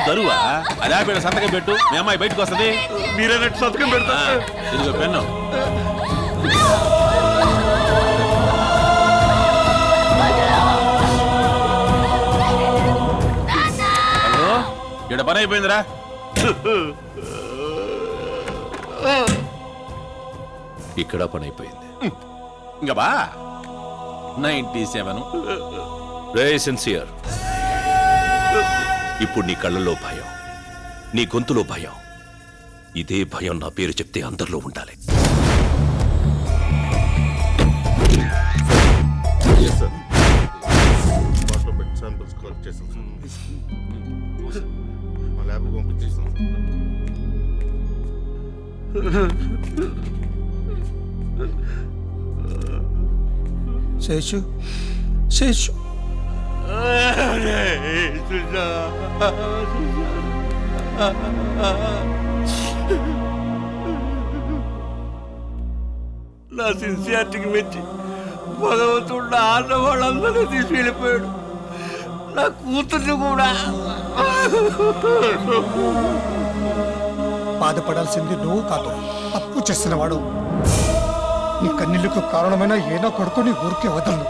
దరువా అదే పేరు సంతకం పెట్టు మీ అమ్మాయి బయటకు వస్తుంది. మీరే సంతకం పెడతా. ఇదిగో పెన్ను. హలో ఇక్కడ పని అయిపోయిందిరా. ఇక్కడ పని అయిపోయింది. ఇంకా బా 97. రే సిన్సియర్, ఇప్పుడు నీ కళ్ళలో భయం, నీ గొంతులో భయం. ఇదే భయం నా పేరు చెప్తే అందరిలో ఉండాలి. శేషు శేషు నా సిన్సియారిటీకి మెచ్చి భగవంతుడు ఆన్న వాళ్ళందరూ తీసి వెళ్ళిపోయాడు. నా కూతుర్ని కూడా. బాధపడాల్సింది నువ్వు కాదు, తప్పు చేసినవాడు. నీ కన్నీళ్లకు కారణమైన ఏనా కొడుకుని ఊరికే వదలను.